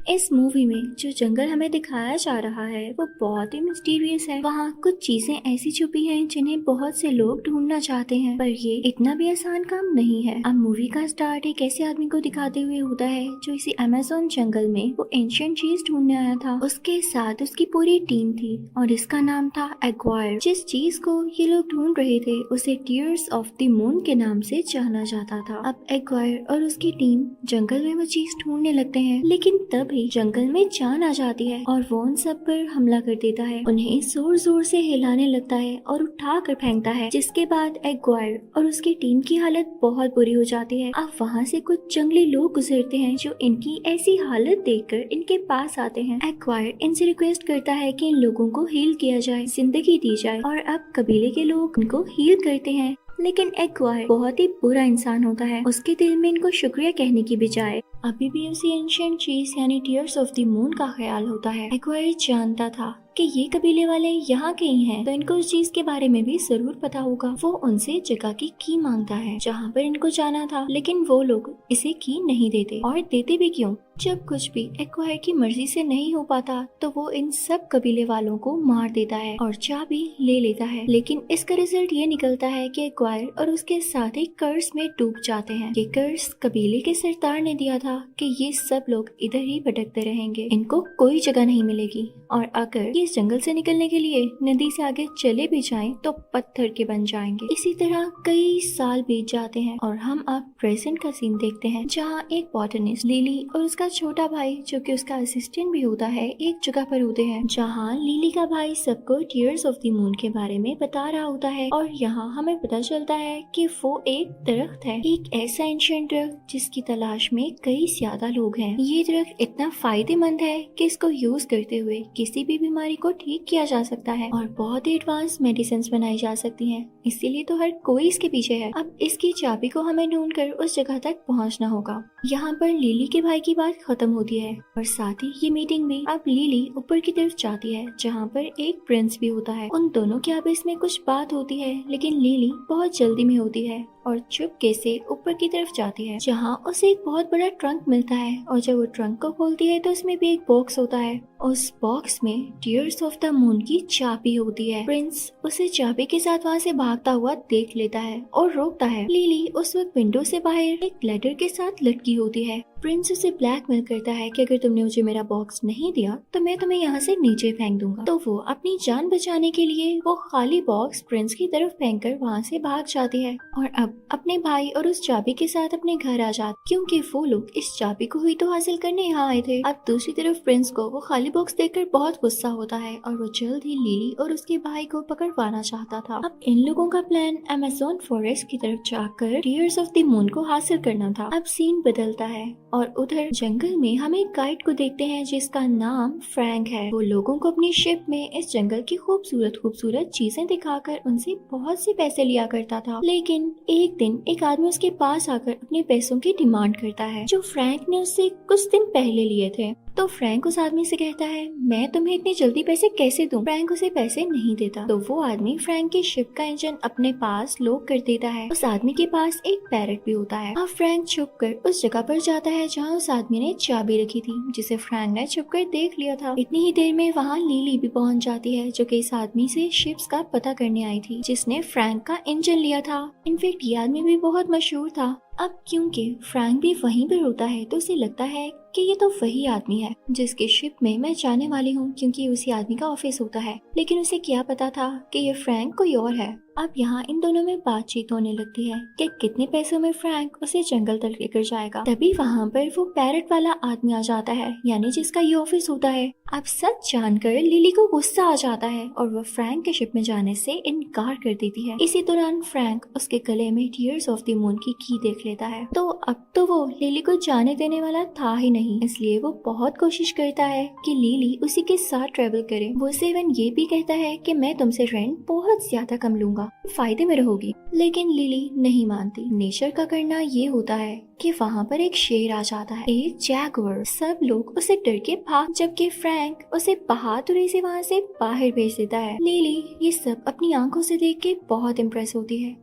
इस मूवी में जो जंगल हमें दिखाया जा रहा है वो बहुत ही मिस्टीरियस है। वहाँ कुछ चीजें ऐसी छुपी हैं जिन्हें बहुत से लोग ढूंढना चाहते हैं, पर ये इतना भी आसान काम नहीं है। अब मूवी का स्टार्ट एक ऐसे आदमी को दिखाते हुए होता है जो इसी अमेज़न जंगल में वो एंशिएंट चीज ढूंढने आया था। उसके साथ उसकी पूरी टीम थी और इसका नाम था एग्वायर। जिस चीज को ये लोग ढूंढ रहे थे उसे टीयर्स ऑफ द मून के नाम से जाना जाता था। अब एग्वायर और उसकी टीम जंगल में वो चीज ढूंढने लगते हैं, लेकिन तभी जंगल में जान आ जाती है और वो उन सब पर हमला कर देता है। उन्हें जोर जोर से हिलाने लगता है और उठा कर फेंकता है, जिसके बाद एग्वायर और उसकी टीम की हालत बहुत बुरी हो जाती है। अब वहाँ से कुछ जंगली लोग गुजरते हैं जो इनकी ऐसी हालत देखकर इनके पास आते हैं। एग्वायर इनसे रिक्वेस्ट करता है कि इन लोगों को हील किया जाए, जिंदगी दी जाए, और अब कबीले के लोग इनको हील करते हैं। लेकिन एग्वायर बहुत ही बुरा इंसान होता है। उसके दिल में इनको शुक्रिया कहने की बजाय अभी भी उसी एंशिएंट चीज यानी टीयर्स ऑफ द मून का ख्याल होता है। एग्वायर जानता था कि ये कबीले वाले यहाँ के ही हैं, तो इनको उस चीज के बारे में भी जरूर पता होगा। वो उनसे जगह की मांगता है जहाँ पर इनको जाना था, लेकिन वो लोग इसे की नहीं देते। और देते भी क्यों? जब कुछ भी एक्वायर की मर्जी से नहीं हो पाता तो वो इन सब कबीले वालों को मार देता है और चाबी ले लेता है। लेकिन इसका रिजल्ट ये निकलता है कि एक्वायर और उसके साथी कर्ज में डूब जाते हैं। ये कर्ज कबीले के सरदार ने दिया था कि ये सब लोग इधर ही भटकते रहेंगे, इनको कोई जगह नहीं मिलेगी, और अगर ये इस जंगल से निकलने के लिए नदी से आगे चले भी जाएं तो पत्थर के बन जाएंगे। इसी तरह कई साल बीत जाते हैं और हम अब प्रेजेंट का सीन देखते हैं, जहाँ एक बॉटनिस्ट लिली और उसका छोटा भाई जो कि उसका असिस्टेंट भी होता है एक जगह पर होते हैं, जहाँ लिली का भाई सबको टीयर्स ऑफ द मून के बारे में बता रहा होता है। और यहाँ हमें पता चलता है कि वो एक दरख्त है, एक ऐसा एंशिएंट दरख्त जिसकी तलाश में कई ज्यादा लोग हैं। ये दरख्त इतना फायदेमंद है कि इसको यूज करते हुए किसी भी बीमारी को ठीक किया जा सकता है और बहुत ही एडवांस मेडिसिन बनाई जा सकती हैं। इसीलिए तो हर कोई इसके पीछे है। अब इसकी चाबी को हमें ढूंढकर उस जगह तक पहुंचना होगा। यहाँ पर लिली के भाई की बात खत्म होती है और साथ ही ये मीटिंग भी। अब लिली ऊपर की तरफ जाती है जहाँ पर एक प्रिंस भी होता है। उन दोनों के आपस में कुछ बात होती है, लेकिन लिली बहुत जल्दी में होती है और चुपके से ऊपर की तरफ जाती है, जहाँ उसे एक बहुत बड़ा ट्रंक मिलता है। और जब वो ट्रंक को खोलती है तो उसमें भी एक बॉक्स होता है। उस बॉक्स में टीयर्स ऑफ द मून की चाबी होती है। प्रिंस उसे चाबी के साथ वहाँ से भागता हुआ देख लेता है और रोकता है। लिली उस वक्त विंडो से बाहर एक लेटर के साथ लटकी होती है। प्रिंस उसे ब्लैकमेल करता है कि अगर तुमने मुझे मेरा बॉक्स नहीं दिया तो मैं तुम्हें यहाँ से नीचे फेंक दूंगा। तो वो अपनी जान बचाने के लिए वो खाली बॉक्स प्रिंस की तरफ फेंक कर वहाँ से भाग जाती है और अब अपने भाई और उस चाबी के साथ अपने घर आ जाते, क्योंकि वो लोग इस चाबी को ही तो हासिल करने यहाँ आए थे। अब दूसरी तरफ प्रिंस को वो खाली बॉक्स देखकर बहुत गुस्सा होता है और वो जल्द ही लिली और उसके भाई को पकड़वाना चाहता था। अब इन लोगों का प्लान अमेज़न फॉरेस्ट की तरफ जाकर टीयर्स ऑफ द मून को हासिल करना था। अब सीन बदलता है और उधर जंगल में हम एक गाइड को देखते हैं जिसका नाम फ्रैंक है। वो लोगों को अपनी शिप में इस जंगल की खूबसूरत खूबसूरत चीजें दिखाकर उनसे बहुत से पैसे लिया करता था। लेकिन एक दिन एक आदमी उसके पास आकर अपने पैसों की डिमांड करता है जो फ्रैंक ने उससे कुछ दिन पहले लिए थे। तो फ्रैंक उस आदमी से कहता है, मैं तुम्हें इतनी जल्दी पैसे कैसे दूं? फ्रैंक उसे पैसे नहीं देता। तो वो आदमी फ्रैंक की शिप का इंजन अपने पास लॉक कर देता है। उस आदमी के पास एक पैरट भी होता है। अब फ्रैंक छुपकर उस जगह पर जाता है जहाँ उस आदमी ने चाबी रखी थी, जिसे फ्रैंक ने छुपकर देख लिया था। इतनी ही देर में वहाँ लिली भी पहुँच जाती है जो कि इस आदमी से शिप्स का पता करने आई थी जिसने फ्रैंक का इंजन लिया था। इनफेक्ट ये आदमी भी बहुत मशहूर था। अब क्योंकि फ्रैंक भी वहीं पर होता है तो उसे लगता है कि ये तो वही आदमी है जिसकी शिप में मैं जाने वाली हूँ, क्योंकि उसी आदमी का ऑफिस होता है। लेकिन उसे क्या पता था कि ये फ्रैंक कोई और है। अब यहाँ इन दोनों में बातचीत होने लगती है कि कितने पैसों में फ्रैंक उसे जंगल तक लेकर जाएगा। तभी वहाँ पर वो पैरट वाला आदमी आ जाता है, यानी जिसका ये ऑफिस होता है। अब सच जानकर लिली को गुस्सा आ जाता है और वो फ्रैंक के शिप में जाने से इनकार कर देती है। इसी दौरान फ्रैंक उसके गले में टीयर्स ऑफ द मून की देख लेता है। तो अब तो वो लिली को जाने देने वाला था ही नहीं, इसलिए वो बहुत कोशिश करता है कि लिली उसी के साथ ट्रेवल करे। वो उसे इवन ये भी कहता है कि मैं तुमसे रेंट बहुत ज्यादा कम लूंगा, फायदे में रहोगी। लेकिन लिली नहीं मानती। नेचर का करना ये होता है कि वहाँ पर एक शेर आ जाता है, एक जैगुआर। सब लोग उसे डर के भाग, जबकि फ्रैंक उसे बहादुरी से वहाँ से बाहर भेज देता है। लिली ये सब अपनी आंखों से देख के बहुत इम्प्रेस होती है।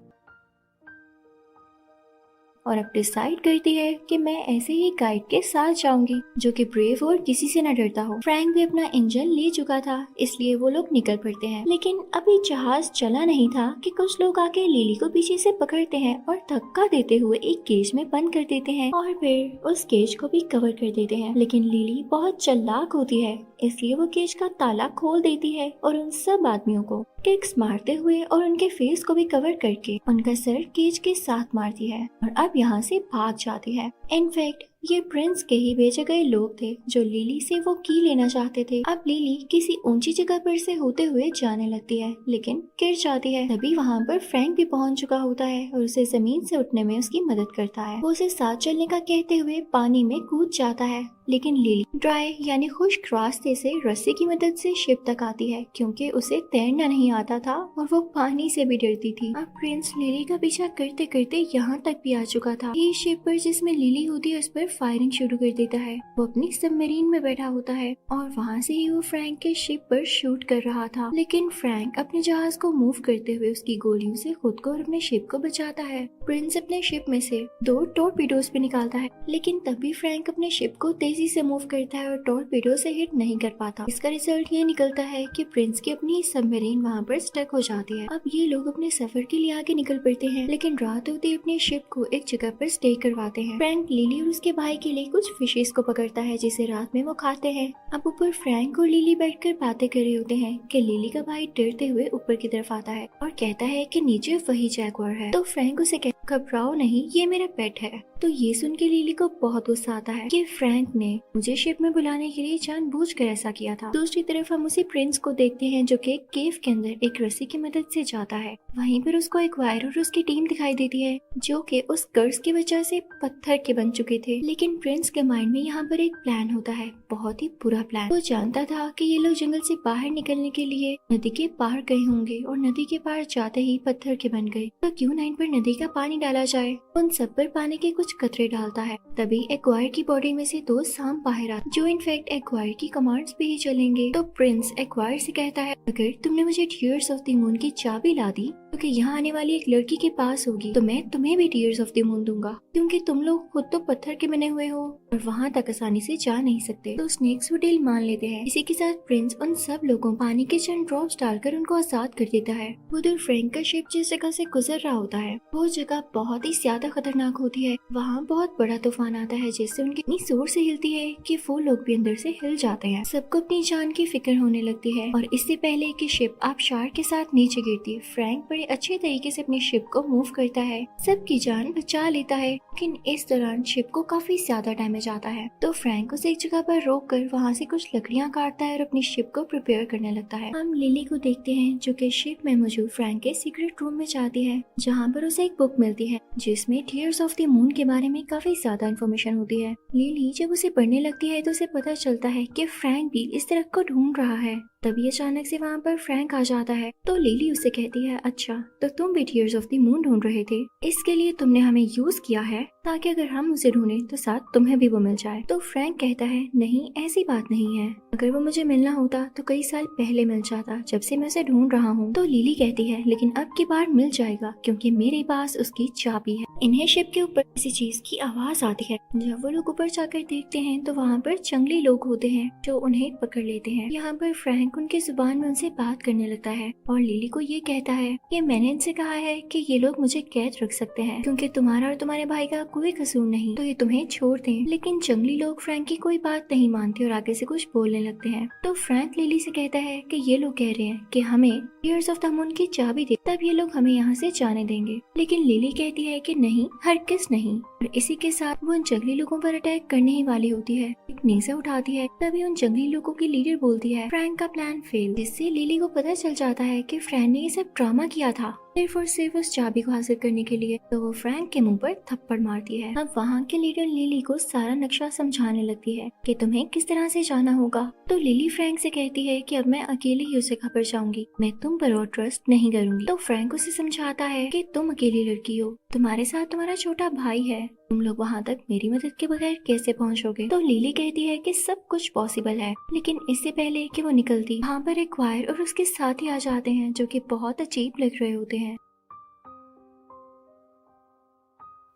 और अब डिसाइड करती है कि मैं ऐसे ही गाइड के साथ जाऊंगी जो कि ब्रेव और किसी से न डरता हो। फ्रैंक भी अपना इंजन ले चुका था, इसलिए वो लोग निकल पड़ते हैं। लेकिन अभी जहाज चला नहीं था कि कुछ लोग आके लिली को पीछे से पकड़ते हैं और धक्का देते हुए एक केज में बंद कर देते हैं और फिर उस केज को भी कवर कर देते हैं। लेकिन लिली बहुत चालाक होती है, इसलिए वो केज का ताला खोल देती है और उन सब आदमियों को किक्स मारते हुए और उनके फेस को भी कवर करके उनका सर केज के साथ मारती है और अब यहाँ से भाग जाती है। इनफैक्ट ये प्रिंस के ही भेजे गए लोग थे जो लिली से वो की लेना चाहते थे। अब लिली किसी ऊंची जगह पर से होते हुए जाने लगती है, लेकिन गिर जाती है। तभी वहाँ पर फ्रैंक भी पहुँच चुका होता है और उसे जमीन से उठने में उसकी मदद करता है। वो उसे साथ चलने का कहते हुए पानी में कूद जाता है, लेकिन लिली ड्राई यानी खुश्क रास्ते से रस्सी की मदद से शिप तक आती है क्योंकि उसे तैरना नहीं आता था और वो पानी से भी डरती थी। अब प्रिंस लिली का पीछा करते करते यहाँ तक भी आ चुका था। ये शिप पर जिसमें लिली होती है उस पर फायरिंग शुरू कर देता है। वो अपनी सबमरीन में बैठा होता है और वहाँ से ही वो फ्रैंक के शिप पर शूट कर रहा था, लेकिन फ्रैंक अपने जहाज को मूव करते हुए उसकी गोलियों से खुद को और अपने शिप को बचाता है। प्रिंस अपने शिप में से 2 टॉर्पीडोज भी निकालता है, लेकिन तभी फ्रैंक अपने शिप को तेजी से मूव करता है और टॉर्पीडो से हिट नहीं कर पाता। इसका रिजल्ट ये निकलता है कि प्रिंस की अपनी सबमरीन वहाँ पर स्टक हो जाती है। अब ये लोग अपने सफर के लिए आगे निकल पड़ते हैं, लेकिन रात होते ही अपने शिप को एक जगह पर स्टे करवाते हैं। फ्रैंक लिली और उसके भाई के लिए कुछ फिशेस को पकड़ता है जिसे रात में वो खाते हैं। अब ऊपर फ्रैंक और लिली बैठकर बातें कर रहे होते हैं कि लिली का भाई डरते हुए ऊपर की तरफ आता है और कहता है कि नीचे वही जैगुआर है। तो फ्रैंक उसे कहता है घबराओ नहीं, ये मेरा पेट है। तो ये सुन के लिली को बहुत गुस्सा आता है कि फ्रैंक ने मुझे शिप में बुलाने के लिए जानबूझकर ऐसा किया था। दूसरी तरफ हम उसी प्रिंस को देखते हैं जो कि केव के अंदर एक रस्सी की मदद से जाता है। वहीं पर उसको एक वायर और उसकी टीम दिखाई देती है जो कि उस कर्ज की वजह से पत्थर के बन चुके थे। लेकिन प्रिंस के माइंड में यहाँ पर एक प्लान होता है, बहुत ही बुरा प्लान। वो जानता था कि ये लोग जंगल से बाहर निकलने के लिए नदी के पार गए होंगे और नदी के पार जाते ही पत्थर के बन गए, तो क्यों ना इन पर नदी का पानी डाला जाए। उन सब पर पानी के कुछ कतरे डालता है। तभी एक्वायर की बॉडी में से 2 सांप बाहर आते जो इनफैक्ट एक्वायर की कमांड्स पे ही चलेंगे। तो प्रिंस एक्वायर से कहता है अगर तुमने मुझे टीयर्स ऑफ द मून की चाबी ला दी क्योंकि यहाँ आने वाली एक लड़की के पास होगी तो मैं तुम्हें भी टीयर्स ऑफ द मून दूंगा, क्योंकि तुम लोग खुद तो पत्थर के बने हुए हो और वहाँ तक आसानी से जा नहीं सकते। तो स्नेक्स वो डील मान लेते हैं। इसी के साथ प्रिंस उन सब लोगों पानी के चंद ड्रॉप्स डालकर उनको आजाद कर देता है। उधर फ्रैंक का शिप जिस जगह से गुजर रहा होता है वो जगह बहुत ही ज्यादा खतरनाक होती है। वहाँ बहुत बड़ा तूफान आता है जिससे उनकी इतनी जोर से हिलती है कि वो लोग भी अंदर से हिल जाते हैं। सबको अपनी जान की फिक्र होने लगती है और इससे पहले कि शिप आबशार के साथ नीचे गिरती, फ्रैंक बड़े अच्छे तरीके से अपनी शिप को मूव करता है, सबकी जान बचा लेता है। लेकिन इस दौरान शिप को काफी ज्यादा डैमेज आता है। तो फ्रैंक उसे एक जगह पर रोक कर वहाँ से कुछ लकड़ियाँ काटता है और अपनी शिप को प्रिपेयर करने लगता है। हम लिली को देखते हैं जो कि शिप में मौजूद फ्रैंक के सीक्रेट रूम में जाती है जहाँ पर उसे एक बुक मिलती है जिसमें टीयर्स ऑफ द मून के बारे में काफी ज्यादा इन्फॉर्मेशन होती है। लिली जब उसे पढ़ने लगती है तो उसे पता चलता है कि फ्रैंक भी इस तरह को ढूंढ रहा है। तभी अचानक से वहाँ पर फ्रैंक आ जाता है। तो लिली उसे कहती है अच्छा तो तुम भी टीयर्स ऑफ द मून ढूंढ रहे थे, इसके लिए तुमने हमें यूज किया है ताकि अगर हम उसे ढूंढे तो साथ तुम्हें भी वो मिल जाए। तो फ्रैंक कहता है नहीं ऐसी बात नहीं है, अगर वो मुझे मिलना होता तो कई साल पहले मिल जाता, जब से मैं उसे ढूंढ रहा हूँ। तो लिली कहती है लेकिन अब की बार मिल जाएगा क्योंकि मेरे पास उसकी चाबी है। इन्हें शिप के ऊपर किसी चीज की आवाज आती है। जब वो लोग ऊपर जाकर देखते हैं तो वहाँ पर जंगली लोग होते हैं जो उन्हें पकड़ लेते हैं। यहाँ पर फ्रैंक उनकी जुबान में उनसे बात करने लगता है और लिली को ये कहता है कि मैंने इनसे कहा है कि ये लोग मुझे कैद रख सकते हैं क्योंकि तुम्हारा और तुम्हारे भाई का कोई कसूर नहीं, तो ये तुम्हें छोड़ दें। लेकिन जंगली लोग फ्रैंक की कोई बात नहीं मानते और आगे से कुछ बोलने लगते हैं। तो फ्रैंक लिली से कहता है कि ये लोग कह रहे हैं कि हमें टीयर्स ऑफ द मून की चाबी दे तब ये लोग हमें यहाँ से जाने देंगे। लेकिन लिली कहती है कि नहीं हरगिज़ नहीं। और इसी के साथ वो उन जंगली लोगों पर अटैक करने ही वाली होती है। एक नेज़ा उठाती है तभी उन जंगली लोगों की लीडर बोलती है फ्रैंक का प्लान फेल, जिससे लिली को पता चल जाता है कि फ्रैंक ने ये सब ड्रामा किया था सिर्फ उस चाबी को हासिल करने के लिए। तो वो फ्रैंक के मुंह पर थप्पड़ मारती है। अब वहाँ के लीडर लिली को सारा नक्शा समझाने लगती है कि तुम्हें किस तरह से जाना होगा। तो लिली फ्रैंक से कहती है कि अब मैं अकेले ही उस जगह पर जाऊंगी, मैं तुम पर और ट्रस्ट नहीं करूंगी। तो फ्रैंक उसे समझाता है कि तुम अकेली लड़की हो, तुम्हारे साथ तुम्हारा छोटा भाई है, तुम लोग वहाँ तक मेरी मदद के बगैर कैसे पहुँचोगे। तो लिली कहती है कि सब कुछ पॉसिबल है। लेकिन इससे पहले कि वो निकलती वहाँ पर एक वायर और उसके साथ ही आ जाते हैं जो कि बहुत अजीब लग रहे होते हैं।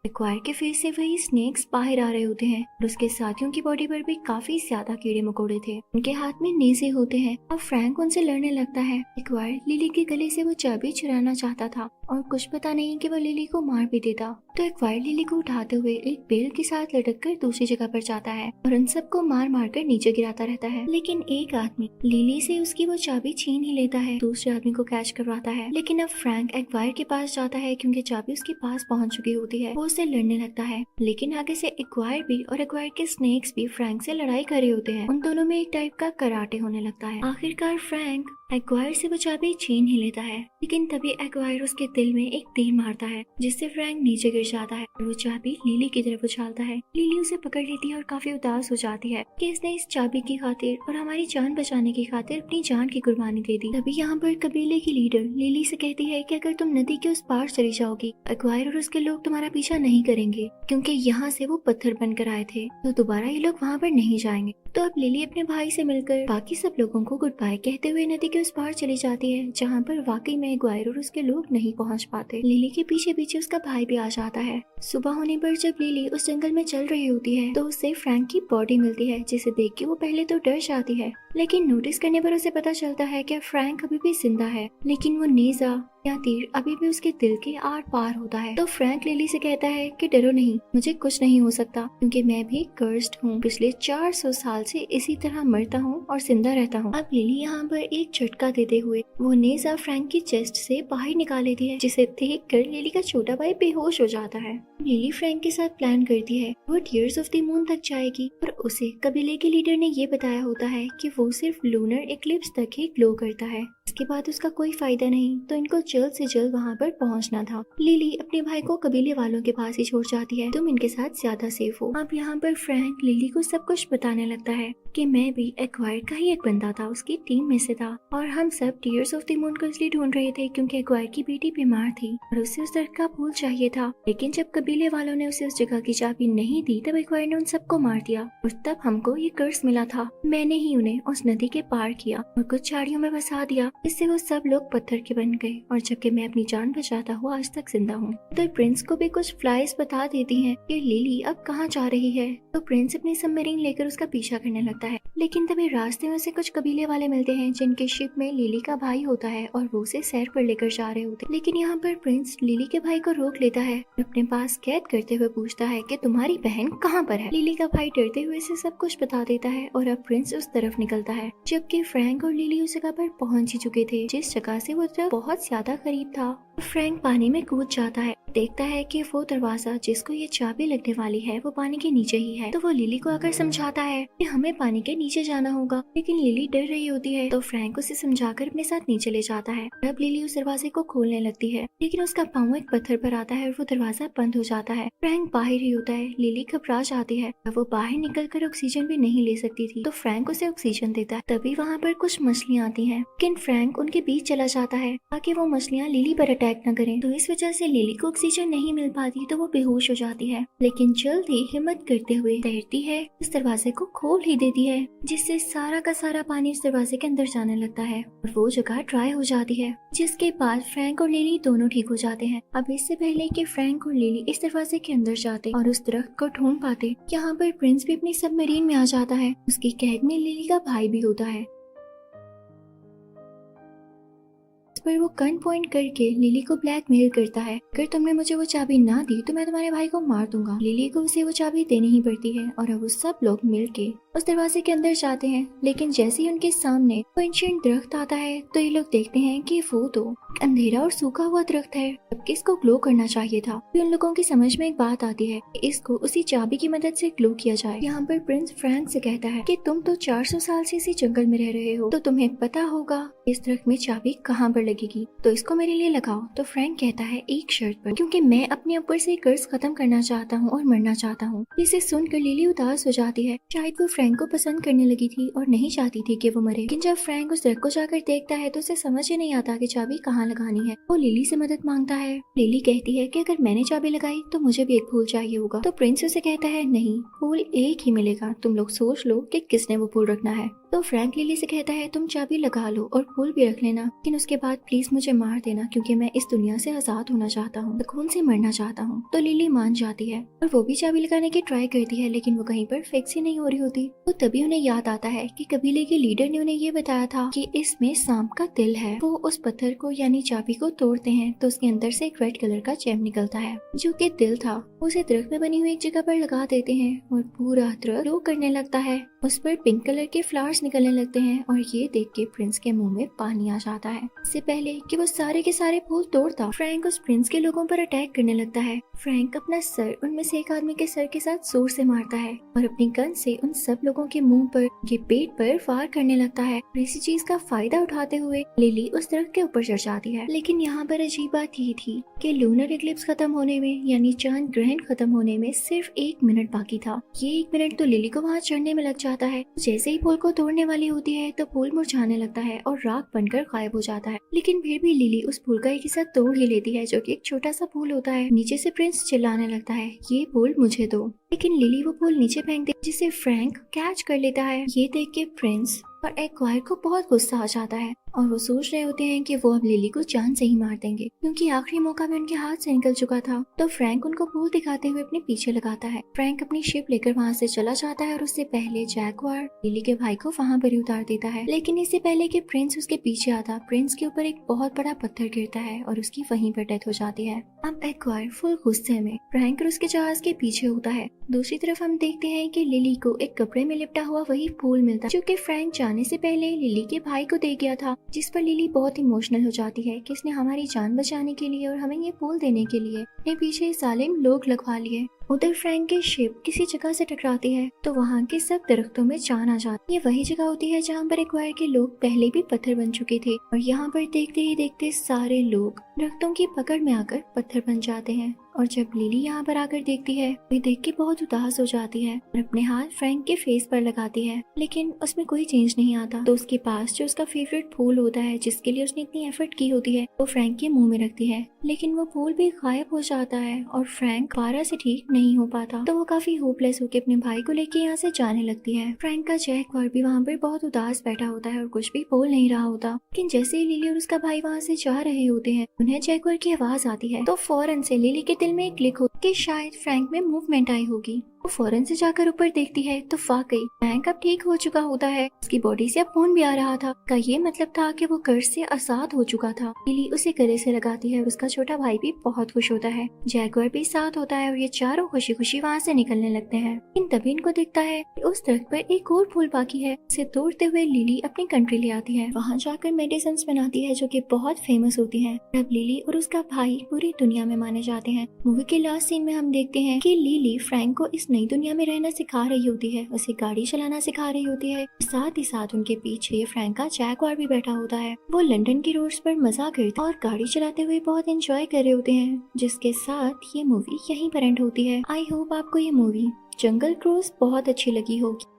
एक्वायर के फेस से वही स्नेक्स बाहर आ रहे होते हैं और उसके साथियों की बॉडी पर भी काफी ज्यादा कीड़े मकोड़े थे। उनके हाथ में नेज़े होते हैं। अब फ्रैंक उनसे लड़ने लगता है। एक्वायर लिली के गले से वो चाबी चुराना चाहता था और कुछ पता नहीं कि वो लिली को मार भी देता। तो एक्वायर लिली को उठाते हुए एक बेल के साथ लटक कर दूसरी जगह पर जाता है और उन सबको मार मार कर नीचे गिराता रहता है। लेकिन एक आदमी लिली से उसकी वो चाबी छीन ही लेता है, दूसरे आदमी को कैच करवाता है। लेकिन अब फ्रैंक एक्वायर के पास जाता है क्योंकि चाबी उसके पास पहुंच चुकी होती है। वो उससे लड़ने लगता है, लेकिन आगे से एक्वायर भी और एक्वायर के स्नेक्स भी फ्रैंक से लड़ाई कर रहे होते हैं। उन दोनों में एक टाइप का कराटे होने लगता है। आखिरकार फ्रैंक एक्वायर से वो चाबी छीन ही लेता है, लेकिन तभी एक्वायर उसके दिल में एक तीर मारता है जिससे फ्रैंक नीचे गिर जाता है और वो चाबी लिली की तरफ उछालता है। लिली उसे पकड़ लेती है और काफी उदास हो जाती है कि इसने इस चाबी की खातिर और हमारी जान बचाने की खातिर अपनी जान की कुर्बानी दे दी। तभी यहाँ पर कबीले की लीडर लिली से कहती है कि अगर तुम नदी के उस पार चली जाओगी, एक्वायर और उसके लोग तुम्हारा पीछा नहीं करेंगे क्योंकि यहाँ से वो पत्थर बनकर आए थे, तो दोबारा ये लोग वहाँ पर नहीं जाएंगे। तो अब लिली अपने भाई से मिलकर बाकी सब लोगों को गुड बाय कहते हुए नदी के उस पार चली जाती है जहाँ पर वाकई में एक्वायर और उसके लोग नहीं पहुँच पाते। लिली के पीछे पीछे उसका भाई भी आ जाता है। सुबह होने पर जब लिली उस जंगल में चल रही होती है तो उसे फ्रैंक की बॉडी मिलती है, जिसे देख के वो पहले तो डर जाती है, लेकिन नोटिस करने पर उसे पता चलता है कि फ्रैंक अभी भी जिंदा है, लेकिन वो नेज़ा या तीर अभी भी उसके दिल के आर पार होता है। तो फ्रैंक लिली से कहता है कि डरो नहीं, मुझे कुछ नहीं हो सकता क्योंकि मैं भी कर्स्ड हूँ। पिछले 400 साल से इसी तरह मरता हूँ और जिंदा रहता हूँ। अब लिली यहाँ पर एक झटका देते हुए वो नेज़ा फ्रैंक की चेस्ट से बाहर निकाल लेती है, जिसे देख कर लिली का छोटा भाई बेहोश हो जाता है। लिली फ्रैंक के साथ प्लान करती है वो टीयर्स ऑफ द मून तक जाएगी और उसे कबीले के लीडर ने ये बताया होता है कि वो सिर्फ लूनर इक्लिप्स तक ही ग्लो करता है, इसके बाद उसका कोई फायदा नहीं, तो इनको जल्द से जल्द वहाँ पर पहुँचना था। लिली अपने भाई को कबीले वालों के पास ही छोड़ जाती है, तुम इनके साथ ज्यादा सेफ हो। अब यहाँ पर फ्रैंक लिली को सब कुछ बताने लगता है कि मैं भी एक्वायर का ही एक बंदा था, उसकी टीम में से था और हम सब टीयर्स ऑफ द मून को इसलिए ढूंढ रहे थे क्योंकि एक्वायर की बेटी बीमार थी और उसे उस दर्द का फूल चाहिए था। लेकिन जब कबीले वालों ने उसे उस जगह की चाबी नहीं दी तब एक्वायर ने उन सबको मार दिया और तब हमको ये कर्स मिला था। मैंने ही उन्हें उस नदी के पार किया और कुछ झाड़ियों में बसा दिया, इससे वो सब लोग पत्थर के बन गए और जबकि मैं अपनी जान बचाता हुआ आज तक जिंदा हूँ। तो प्रिंस को भी कुछ फ्लाइज बता देती हैं कि लिली अब कहाँ जा रही है। तो प्रिंस अपनी सबमरीन लेकर उसका पीछा करने लगता है, लेकिन तभी रास्ते में उसे कुछ कबीले वाले मिलते हैं जिनके शिप में लिली का भाई होता है और वो उसे सैर पर लेकर जा रहे होते हैं। लेकिन यहाँ पर प्रिंस लिली के भाई को रोक लेता है, अपने पास कैद करते हुए पूछता है कि तुम्हारी बहन कहाँ पर है। लिली का भाई डरते हुए इसे सब कुछ बता देता है और अब प्रिंस उस तरफ निकलता है, जबकि फ्रैंक और लिली उस जगह पर पहुंच ही चुके थे जिस जगह से वो बहुत ज्यादा करीब था। फ्रैंक पानी में कूद जाता है, देखता है कि वो दरवाजा जिसको ये चाबी लगने वाली है वो पानी के नीचे ही है। तो वो लिली को आकर समझाता है कि हमें पानी के नीचे जाना होगा, लेकिन लिली डर रही होती है तो फ्रैंक उसे समझाकर अपने साथ नीचे ले जाता है। तब लिली उस दरवाजे को खोलने लगती है, लेकिन उसका पाँव एक पत्थर पर आता है और वो दरवाजा बंद हो जाता है। फ्रैंक बाहर ही होता है, लिली घबरा जाती है, वो बाहर निकलकर ऑक्सीजन भी नहीं ले सकती थी तो फ्रैंक उसे ऑक्सीजन देता है। तभी वहाँ पर कुछ मछलियाँ आती है, लेकिन फ्रैंक उनके बीच चला जाता है ताकि वो मछलियाँ लिली पर अटैक न करें। तो इस वजह से लिली को ऑक्सीजन नहीं मिल पाती तो वो बेहोश हो जाती है, लेकिन जल्द ही हिम्मत करते हुए तैरती है, इस दरवाजे को खोल ही देती है, जिससे सारा का सारा पानी इस दरवाजे के अंदर जाने लगता है और वो जगह ड्राई हो जाती है, जिसके बाद फ्रैंक और लिली दोनों ठीक हो जाते हैं। अब इससे पहले कि फ्रैंक और लिली इस दरवाजे के अंदर जाते और उस दरख्त को ढूंढ पाते, यहाँ पर प्रिंस भी अपनी सबमरीन में आ जाता है, उसकी कैद में लिली का भाई भी होता है। पर वो गन पॉइंट करके लिली को ब्लैकमेल करता है, अगर तुमने मुझे वो चाबी ना दी तो मैं तुम्हारे भाई को मार दूंगा। लिली को उसे वो चाबी देनी ही पड़ती है और अब वो सब लोग मिलके उस दरवाजे के अंदर जाते हैं, लेकिन जैसे ही उनके सामने वो एंशिएंट दरख्त आता है तो ये लोग देखते हैं कि वो तो अंधेरा और सूखा हुआ दरख्त है, जबकि इसको ग्लो करना चाहिए था। फिर उन लोगों की समझ में एक बात आती है कि इसको उसी चाबी की मदद से ग्लो किया जाए। यहाँ पर प्रिंस फ्रैंक से कहता है कि तुम तो 400 साल से इसी जंगल में रह रहे हो तो तुम्हें पता होगा इस दरख्त में चाबी कहाँ पर लगेगी, तो इसको मेरे लिए लगाओ। तो फ्रैंक कहता है एक शर्त पर, क्योंकि मैं अपने ऊपर से कर्ज खत्म करना चाहता हूँ और मरना चाहता हूँ। इसे सुनकर लिली उदास हो जाती है, शायद वो फ्रैंक फ्रैंक को पसंद करने लगी थी और नहीं चाहती थी कि वो मरे। लेकिन जब फ्रैंक उस दरख्त को जाकर देखता है तो उसे समझ ही नहीं आता कि चाबी कहाँ लगानी है। वो लिली से मदद मांगता है। लिली कहती है कि अगर मैंने चाबी लगाई तो मुझे भी एक फूल चाहिए होगा। तो प्रिंस उसे कहता है नहीं, फूल एक ही मिलेगा, तुम लोग सोच लो कि किसने वो फूल रखना है। तो फ्रैंक लिली से कहता है तुम चाबी लगा लो और फूल भी रख लेना, लेकिन उसके बाद प्लीज मुझे मार देना क्योंकि मैं इस दुनिया से आजाद होना चाहता हूँ, सुकून से मरना चाहता हूँ। तो लिली मान जाती है और वो भी चाबी लगाने की ट्राई करती है, लेकिन वो कहीं पर फिक्स ही नहीं हो रही होती। तो तभी उन्हें याद आता है कि कबीले के लीडर ने उन्हें ये बताया था कि इसमें सांप का दिल है। वो उस पत्थर को यानी चाबी को तोड़ते हैं तो उसके अंदर से एक रेड कलर का जैम निकलता है जो कि दिल था। उसे दरख्त में बनी हुई एक जगह पर लगा देते हैं और पूरा दरख्त ग्लो करने लगता है। उस पर पिंक कलर के फ्लावर्स निकलने लगते हैं और ये देख के प्रिंस के मुंह में पानी आ जाता है। इससे पहले कि वो सारे के सारे फूल तोड़ता, फ्रैंक उस प्रिंस के लोगों पर अटैक करने लगता है। फ्रैंक अपना सर उनमें से एक आदमी के सर के साथ जोर से मारता है और अपनी गन से उन सब लोगों के मुंह पर, के पेट पर फायर करने लगता है। इसी चीज का फायदा उठाते हुए लिली उस दरख्त के ऊपर चढ़ जाती है। लेकिन यहाँ पर अजीब बात ये थी कि लूनर इक्लिप्स खत्म होने में यानी चांद ग्रहण खत्म होने में सिर्फ 1 मिनट बाकी था। ये 1 मिनट तो लिली को वहाँ चढ़ने में लग जाता है। जैसे ही फूल को तोड़ने वाली होती है तो फूल मुरझाने लगता है और राख बनकर गायब हो जाता है। लेकिन फिर भी लिली उस फूल का एक हिस्सा तोड़ ही लेती है जो कि एक छोटा सा फूल होता है। नीचे से प्रिंस चिल्लाने लगता है ये फूल मुझे दो, लेकिन लिली वो फूल नीचे फेंक दे जिसे फ्रैंक कैच कर लेता है। ये देख के प्रिंस और एक्वायर को बहुत गुस्सा आ जाता है और वो सोच रहे होते हैं कि वो अब लिली को जान से ही मार देंगे क्योंकि आखिरी मौका भी उनके हाथ से निकल चुका था। तो फ्रैंक उनको फूल दिखाते हुए अपने पीछे लगाता है। फ्रैंक अपनी शिप लेकर वहाँ से चला जाता है और उससे पहले जैगवार लिली के भाई को वहाँ पर ही उतार देता है। लेकिन इससे पहले कि प्रिंस उसके पीछे आता, प्रिंस के ऊपर एक बहुत बड़ा पत्थर गिरता है और उसकी वहीं पर डेथ हो जाती है। अब एक्वायर फुल गुस्से में फ्रैंक और उसके जहाज के पीछे होता है। दूसरी तरफ हम देखते हैं कि लिली को एक कपड़े में लिपटा हुआ वही फूल मिलता है जो कि फ्रैंक जाने से पहले लिली के भाई को दे गया था, जिस पर लिली बहुत इमोशनल हो जाती है कि इसने हमारी जान बचाने के लिए और हमें ये फूल देने के लिए अपने पीछे जालिम लोग लगवा लिए। उधर फ्रैंक की शिप किसी जगह से टकराती है तो वहाँ के सब दरख्तों में जान आ जाती है। ये वही जगह होती है जहाँ पर एक्वायर के लोग पहले भी पत्थर बन चुके थे और यहाँ पर देखते ही देखते सारे लोग दरख्तों की पकड़ में आकर पत्थर बन जाते हैं। और जब लिली यहाँ पर आकर देखती है वे देख के बहुत उदास हो जाती है और अपने हाथ फ्रैंक के फेस पर लगाती है, लेकिन उसमें कोई चेंज नहीं आता। तो उसके पास जो उसका फेवरेट फूल होता है जिसके लिए उसने इतनी एफर्ट की होती है वो फ्रैंक के मुंह में रखती है, लेकिन वो फूल भी गायब हो जाता है और फ्रैंक दोबारा से ठीक नहीं हो पाता। तो वो काफी होपलेस होकर अपने भाई को लेके यहाँ से जाने लगती है। फ्रैंक का जैकवार भी वहाँ पर बहुत उदास बैठा होता है और कुछ भी बोल नहीं रहा होता। लेकिन जैसे ही लिली और उसका भाई वहाँ से जा रहे होते हैं उन्हें जैकवार की आवाज आती है। तो फौरन से लिली के दिल में एक क्लिक हो कि शायद फ्रैंक में मूवमेंट आई होगी। वो फौरन से जाकर ऊपर देखती है तो वाकई फ्रैंक अब ठीक हो चुका होता है। उसकी बॉडी से अब खून भी आ रहा था। का ये मतलब था कि वो कर्ज से आजाद हो चुका था। लिली उसे गले से लगाती है और उसका छोटा भाई भी बहुत खुश होता है। जैगुआर भी साथ होता है और ये चारों खुशी खुशी वहाँ से निकलने लगते हैं। इन तभी इनको दिखता है कि उस दरख्त पर एक और फूल बाकी है। उसे तोड़ते हुए लिली अपनी कंट्री ले आती है। वहाँ जाकर मेडिसिन बनाती है जो कि बहुत फेमस होती है। अब लिली और उसका भाई पूरी दुनिया में माने जाते हैं। मूवी के लास्ट सीन में हम देखते हैं कि लिली फ्रैंक को इस नई दुनिया में रहना सिखा रही होती है, उसे गाड़ी चलाना सिखा रही होती है। साथ ही साथ उनके पीछे फ्रैंक का जैगुआर भी बैठा होता है। वो लंदन की रोड्स पर मजा करते और गाड़ी चलाते हुए बहुत एंजॉय कर रहे होते हैं, जिसके साथ ये मूवी यहीं पर एंड होती है। आई होप आपको ये मूवी जंगल क्रूज बहुत अच्छी लगी होगी।